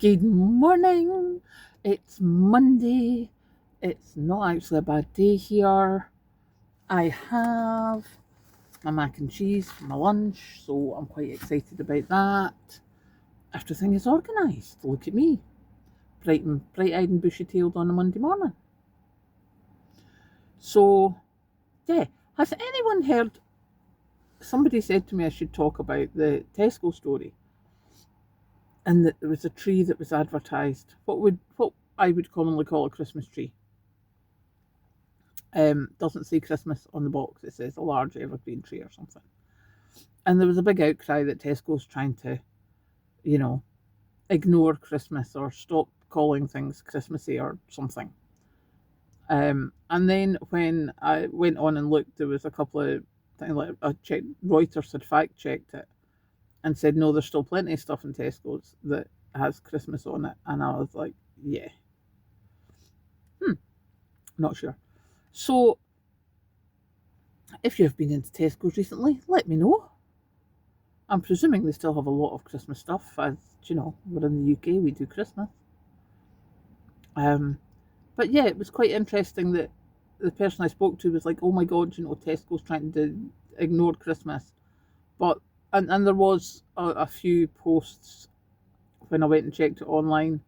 Good morning. It's Monday. It's not actually a bad day here. I have my mac and cheese for my lunch, so I'm quite excited about that. Everything is organised. Look at me, bright-eyed and bushy-tailed on a Monday morning. So, yeah. Has anyone heard? Somebody said to me I should talk about the Tesco story, and that there was a tree that was advertised. What I would commonly call a Christmas tree. Doesn't say Christmas on the box. It says a large evergreen tree or something. And there was a big outcry that Tesco's trying to, you know, ignore Christmas or stop calling things Christmassy or something. And then when I went on and looked, there was a couple of things like I checked. Reuters had fact checked it and said no, there's still plenty of stuff in Tesco's that has Christmas on it. And I was like, yeah, not sure. So if you've been into Tesco's recently, let me know. I'm presuming they still have a lot of Christmas stuff, as you know, we're in the UK, we do Christmas. But yeah, it was quite interesting that the person I spoke to was like, "Oh my God, Tesco's trying to ignore Christmas." But and there was a few posts when I went and checked it online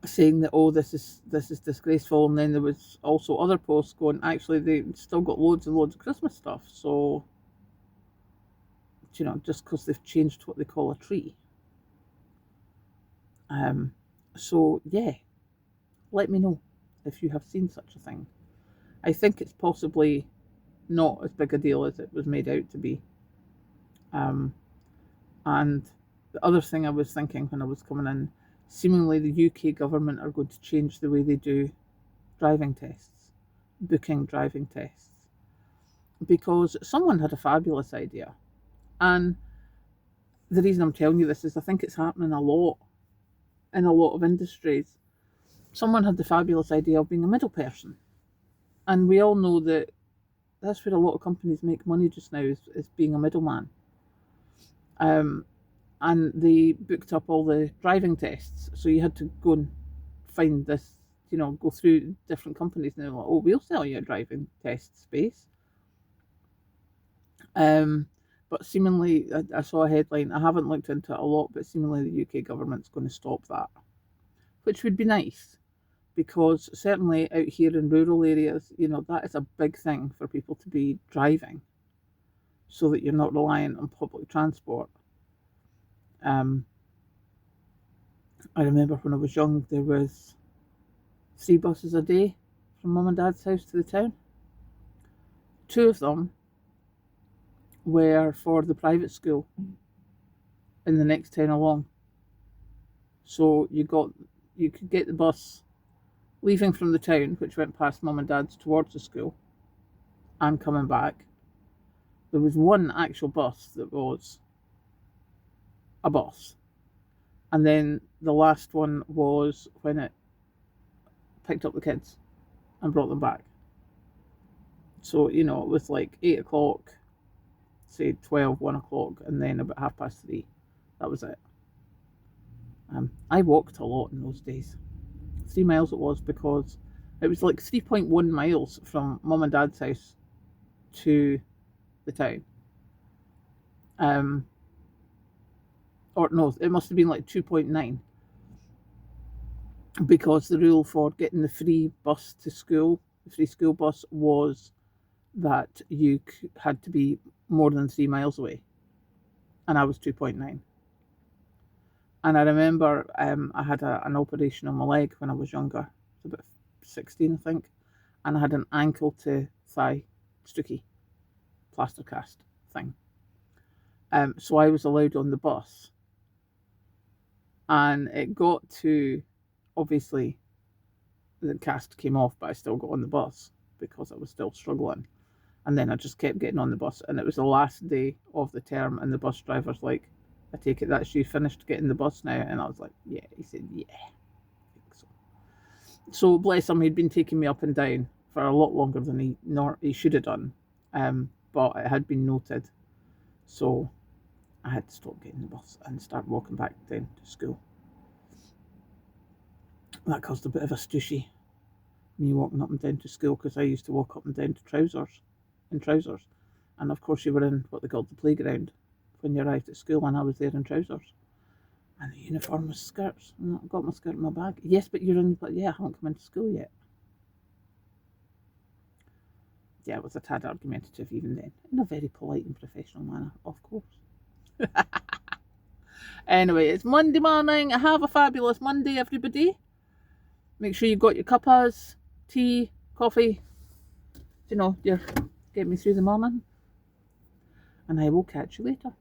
saying that this is disgraceful, and then there was also other posts going, actually they still got loads and loads of Christmas stuff, so just because they've changed what they call a tree. So yeah, let me know if you have seen such a thing. I think it's possibly not as big a deal as it was made out to be. And the other thing I was thinking when I was coming in, seemingly the UK government are going to change the way they do driving tests, booking driving tests, because someone had a fabulous idea. And the reason I'm telling you this is I think it's happening a lot in a lot of industries. Someone had the fabulous idea of being a middle person. And we all know that that's where a lot of companies make money just now, is being a middleman. And they booked up all the driving tests. So you had to go and find this, go through different companies, and they're like, oh, we'll sell you a driving test space. But seemingly, I saw a headline, I haven't looked into it a lot, but seemingly the UK government's going to stop that, which would be nice, because certainly out here in rural areas, that is a big thing for people to be driving so that you're not reliant on public transport. I remember when I was young, there was 3 buses a day from mum and dad's house to the town. 2 of them were for the private school in the next town along. So you could get the bus leaving from the town, which went past mum and dad's towards the school, and coming back. There was one actual bus that was a bus. And then the last one was when it picked up the kids and brought them back. So, it was like 8 o'clock, say 12, 1 o'clock, and then about 3:30. That was it. I walked a lot in those days. 3 miles it was, because it was like 3.1 miles from mum and dad's house to the town. Or no, it must have been like 2.9, because the rule for getting the free bus to school, the free school bus, was that you had to be more than 3 miles away, and I was 2.9. And I remember I had an operation on my leg when I was younger. I was about 16, I think, and I had an ankle to thigh stookie plaster cast thing. So I was allowed on the bus, and it got to, obviously the cast came off, but I still got on the bus because I was still struggling. And then I just kept getting on the bus, and it was the last day of the term, and the bus driver's like, I take it that's you finished getting the bus now? And I was like, yeah. He said, yeah, I think so. So bless him, he'd been taking me up and down for a lot longer than he should have done. But it had been noted. So I had to stop getting the bus and start walking back down to school. That caused a bit of a stooshy, me walking up and down to school, because I used to walk up and down to trousers, in trousers. And of course you were in what they called the playground when you arrived at school, and I was there in trousers. And the uniform was skirts. And I got my skirt in my bag. Yes, but you're in, but yeah, I haven't come into school yet. Yeah, it was a tad argumentative even then, in a very polite and professional manner, of course. Anyway, it's Monday morning. Have a fabulous Monday, everybody. Make sure you've got your cuppas, tea, coffee. You know, you're getting me through the morning. And I will catch you later.